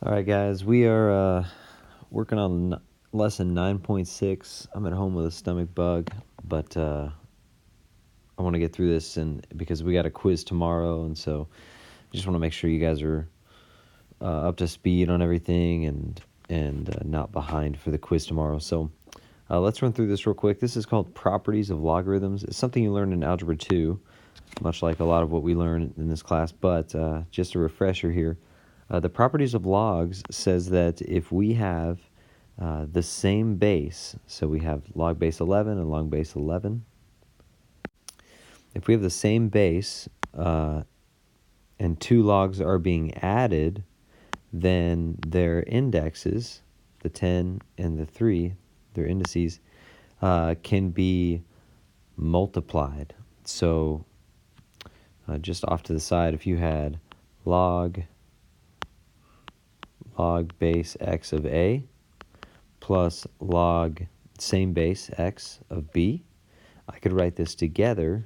All right, guys, we are working on lesson 9.6. I'm at home with a stomach bug, but I want to get through this, and because we got a quiz tomorrow, and so I just want to make sure you guys are up to speed on everything and not behind for the quiz tomorrow. So let's run through this real quick. This is called Properties of Logarithms. It's something you learned in Algebra 2, much like a lot of what we learn in this class, but just a refresher here. The properties of logs says that if we have the same base, so we have log base 11 and log base 11. If we have the same base and two logs are being added, then their indexes, the 10 and the 3, their indices, can be multiplied. So just off to the side, if you had log base x of a plus log same base x of b, I could write this together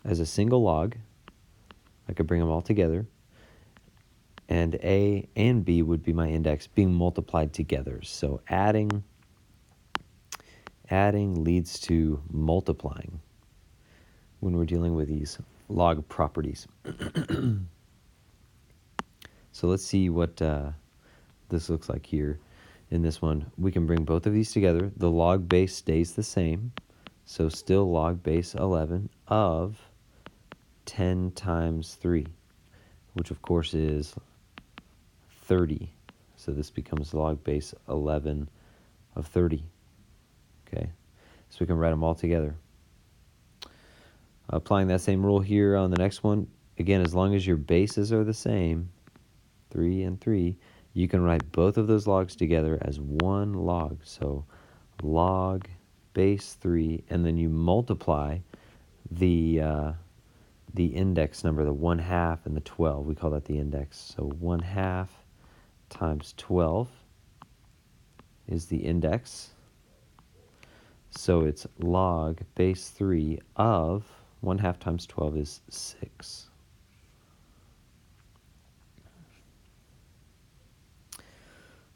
as a single log. I could bring them all together, and a and b would be my index being multiplied together. So adding leads to multiplying when we're dealing with these log properties. So let's see what this looks like here. In this one, we can bring both of these together. The log base stays the same, so still log base 11 of 10 times 3, which of course is 30. So this becomes log base 11 of 30. Okay, so we can write them all together. Applying that same rule here on the next one, again, as long as your bases are the same, 3 and 3, you can write both of those logs together as one log. So log base 3, and then you multiply the index number, the 1/2 and the 12. We call that the index. So 1/2 times 12 is the index. So it's log base 3 of 1/2 times 12 is 6.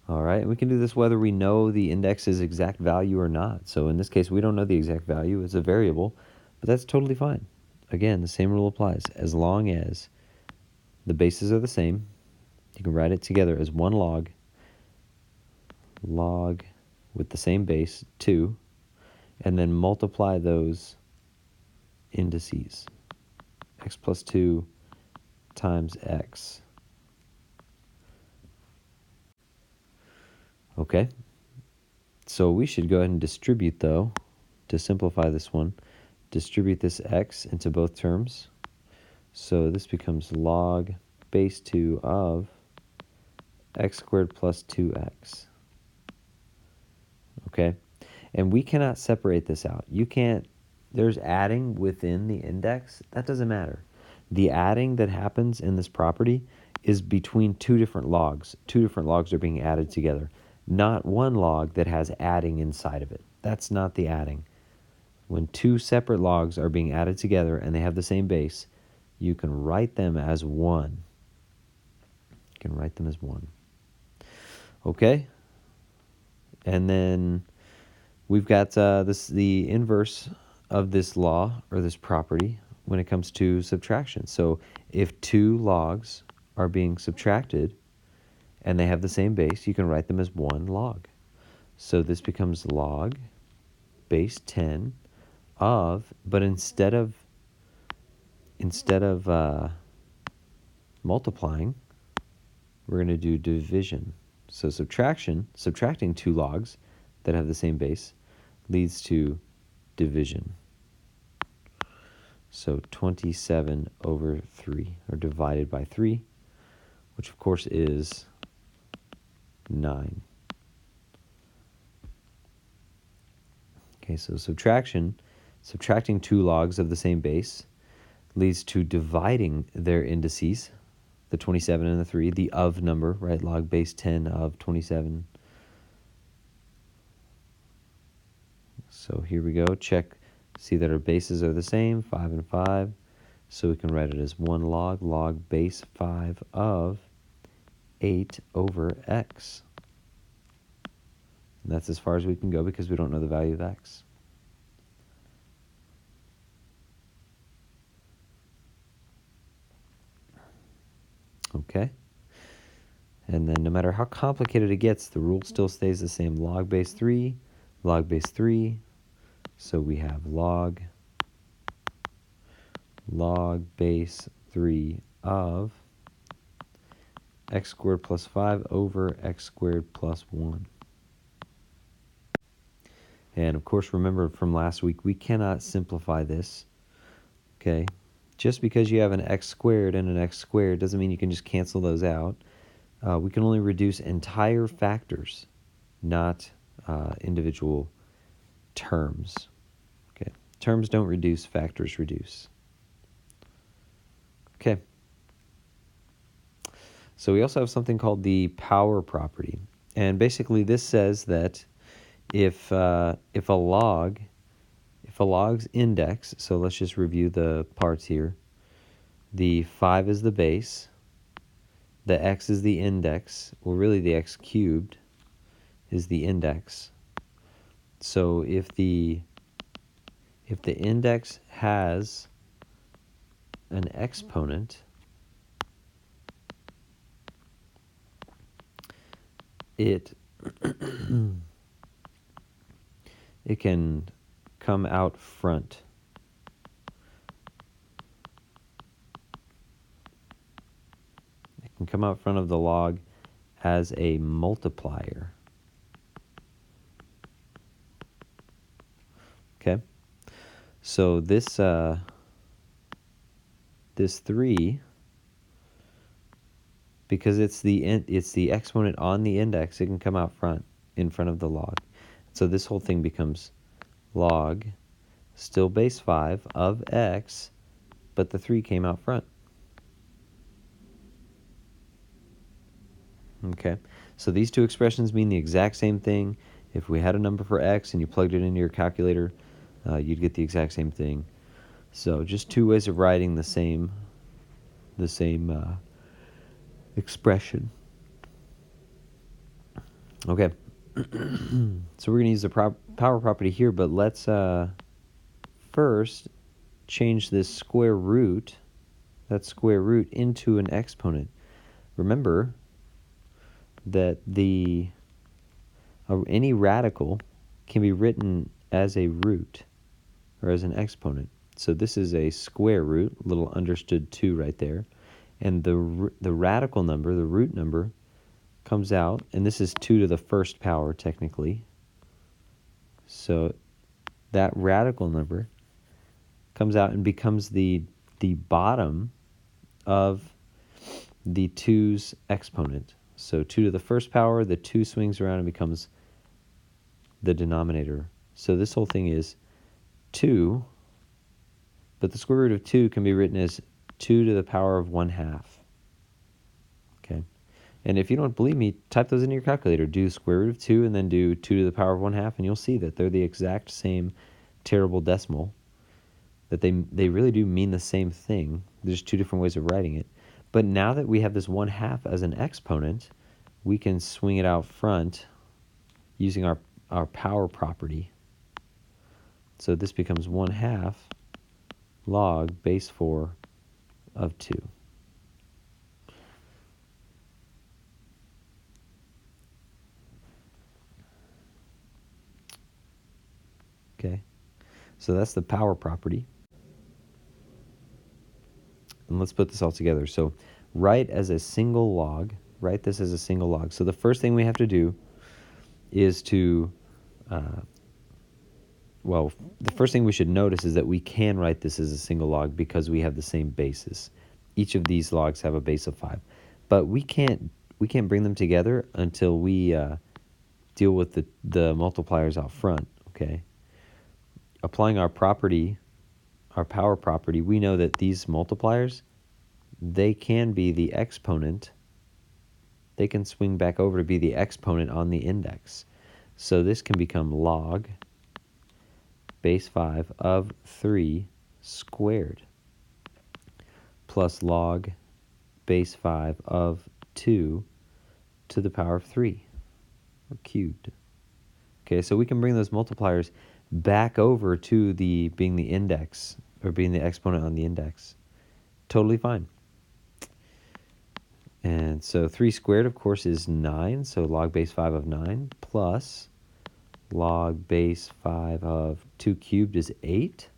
All right, we can do this whether we know the index's exact value or not. So in this case, we don't know the exact value. It's a variable, but that's totally fine. Again, the same rule applies. As long as the bases are the same, you can write it together as one log with the same base, 2, and then multiply those indices. X plus 2 times x. Okay, so we should go ahead and distribute, though, to simplify this one. Distribute this x into both terms. So this becomes log base 2 of x squared plus 2x. Okay, and we cannot separate this out. You can't, there's adding within the index. That doesn't matter. The adding that happens in this property is between two different logs. Two different logs are being added together, not one log that has adding inside of it. That's not the adding. When two separate logs are being added together and they have the same base, you can write them as one. You can write them as one. Okay? And then we've got the inverse of this law or this property when it comes to subtraction. So if two logs are being subtracted and they have the same base, you can write them as one log. So this becomes log base 10 of, but instead of multiplying, we're going to do division. So subtracting two logs that have the same base leads to division. So 27 over 3, or divided by 3, which of course is 9. Okay, so subtracting two logs of the same base leads to dividing their indices, the 27 and the 3, the of number, right? Log base 10 of 27. So here we go. Check, see that our bases are the same, 5 and 5. So we can write it as one log base 5 of 8 over x. And that's as far as we can go because we don't know the value of x. Okay. And then no matter how complicated it gets, the rule still stays the same. Log base 3, log base 3. So we have log base 3 of x squared plus 5 over x squared plus 1. And of course, remember from last week, we cannot simplify this. Okay? Just because you have an x squared and an x squared doesn't mean you can just cancel those out. We can only reduce entire factors, not individual terms. Okay, terms don't reduce, factors reduce. Okay. So we also have something called the power property, and basically this says that if a log's index, so let's just review the parts here. The 5 is the base. The x is the index, well really the x cubed is the index. So if the index has an exponent, it can come out front. It can come out front of the log as a multiplier. Okay, so this 3, because it's the exponent on the index, it can come out front in front of the log. So this whole thing becomes log, still base 5 of x, but the 3 came out front. Okay, so these two expressions mean the exact same thing. If we had a number for x and you plugged it into your calculator, you'd get the exact same thing. So just two ways of writing the same expression. Okay, so we're going to use the power property here, but let's first change this square root, that square root, into an exponent. Remember that any radical can be written as a root or as an exponent. So this is a square root, a little understood 2 right there. And the radical number, the root number, comes out, and this is 2 to the first power technically. So that radical number comes out and becomes the bottom of the 2's exponent. So 2 to the first power, the 2 swings around and becomes the denominator. So this whole thing is 2, but the square root of 2 can be written as 2 to the power of 1/2. Okay, and if you don't believe me, type those into your calculator. Do square root of 2 and then do 2 to the power of 1/2, and you'll see that they're the exact same terrible decimal, that they really do mean the same thing. There's two different ways of writing it. But now that we have this 1/2 as an exponent, we can swing it out front using our power property. So this becomes 1/2 log base 4 of 2. Okay, so that's the power property. And let's put this all together. So write this as a single log. So the first thing we have to do is to, the first thing we should notice is that we can write this as a single log because we have the same basis. Each of these logs have a base of 5. But we can't bring them together until we deal with the multipliers out front, okay? Applying our property, our power property, we know that these multipliers, they can be the exponent. They can swing back over to be the exponent on the index. So this can become log base 5 of 3 squared plus log base 5 of 2 to the power of 3, or cubed. Okay, so we can bring those multipliers back over to being the index, or being the exponent on the index. Totally fine. And so 3 squared, of course, is 9, so log base 5 of 9, plus log base 5 of 2 cubed is 8.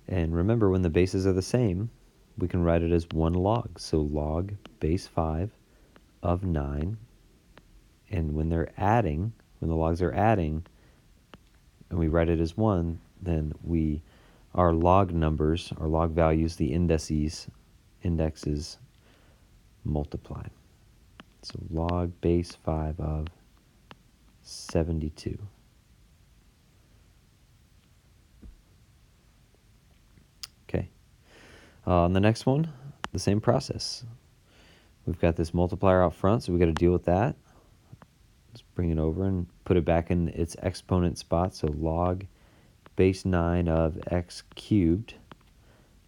And remember, when the bases are the same, we can write it as 1 log. So log base 5 of 9. And when they're adding, when the logs are adding, and we write it as 1, then our log numbers, our log values, the indexes multiply. So log base 5 of 72. Okay. On the next one, the same process. We've got this multiplier out front, so we've got to deal with that. Let's bring it over and put it back in its exponent spot. So log base 9 of x cubed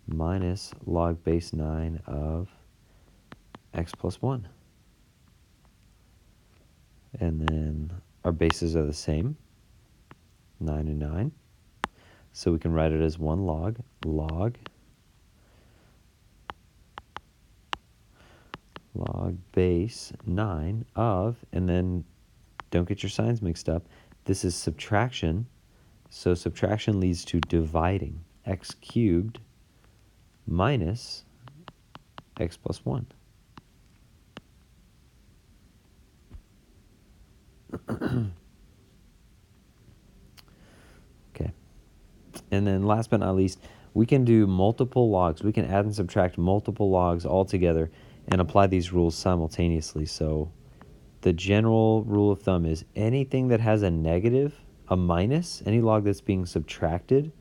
minus log base 9 of x plus 1. And then our bases are the same, 9 and 9. So we can write it as 1 log base 9 of, and then don't get your signs mixed up. This is subtraction. So subtraction leads to dividing. X cubed minus x plus 1. Okay. And then last but not least, we can do multiple logs. We can add and subtract multiple logs all together and apply these rules simultaneously. So the general rule of thumb is anything that has a negative, a minus, any log that's being subtracted,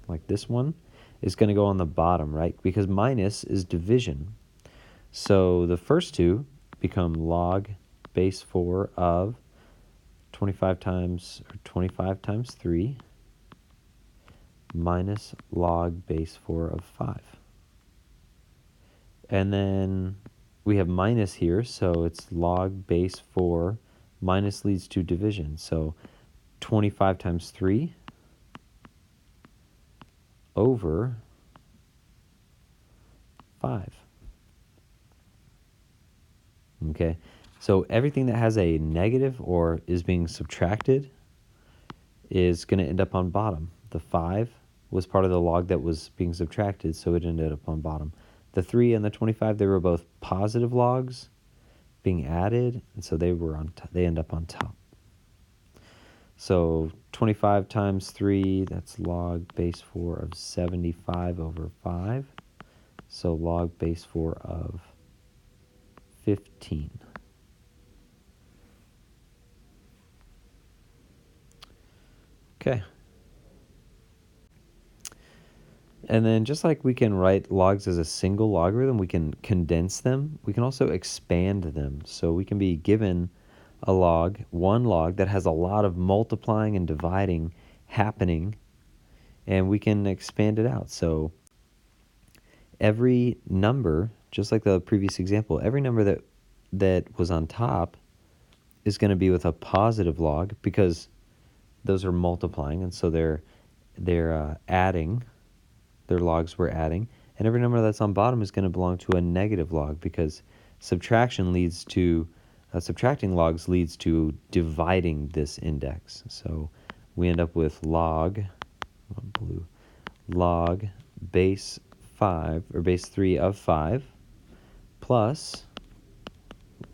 like this one, is going to go on the bottom, right? Because minus is division. So the first two become log base 4 of 25 times 3 minus log base 4 of 5. And then we have minus here, so it's log base 4. Minus leads to division. So 25 times 3 over 5. Okay, so everything that has a negative or is being subtracted is going to end up on bottom. The 5 was part of the log that was being subtracted, so it ended up on bottom. The 3 and the 25, they were both positive logs being added, and so they end up on top. So 25 times 3, that's log base 4 of 75 over 5. So log base 4 of 15. Okay. And then just like we can write logs as a single logarithm, we can condense them. We can also expand them. So we can be given a log, one log that has a lot of multiplying and dividing happening, and we can expand it out. So every number, just like the previous example, every number that was on top is going to be with a positive log because those are multiplying, and so they're adding. Their logs were adding, and every number that's on bottom is going to belong to a negative log because subtracting logs leads to dividing this index. So we end up with log base 5 or base 3 of 5 plus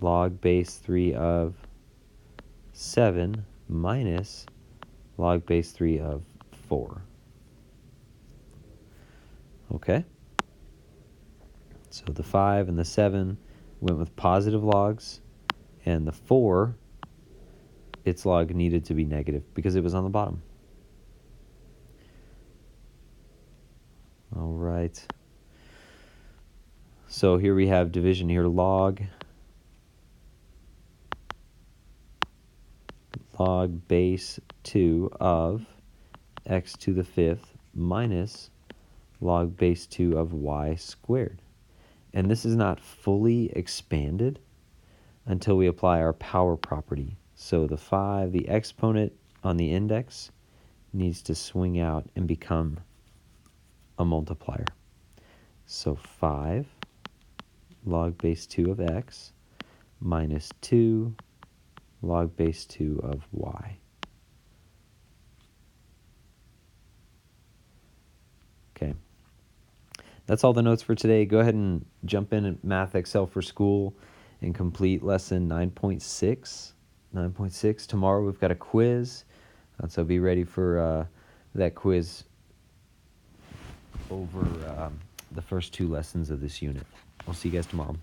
log base 3 of 7 minus log base 3 of 4. Okay, so the 5 and the 7 went with positive logs, and the 4, its log needed to be negative because it was on the bottom. All right, so here we have division here, log base 2 of x to the 5th minus log base 2 of y squared. And this is not fully expanded until we apply our power property. So the 5, the exponent on the index, needs to swing out and become a multiplier. So 5 log base 2 of x minus 2 log base 2 of y. Okay. That's all the notes for today. Go ahead and jump in at Math Excel for School and complete lesson 9.6. 9.6. Tomorrow we've got a quiz, so be ready for that quiz over the first 2 lessons of this unit. I'll see you guys tomorrow.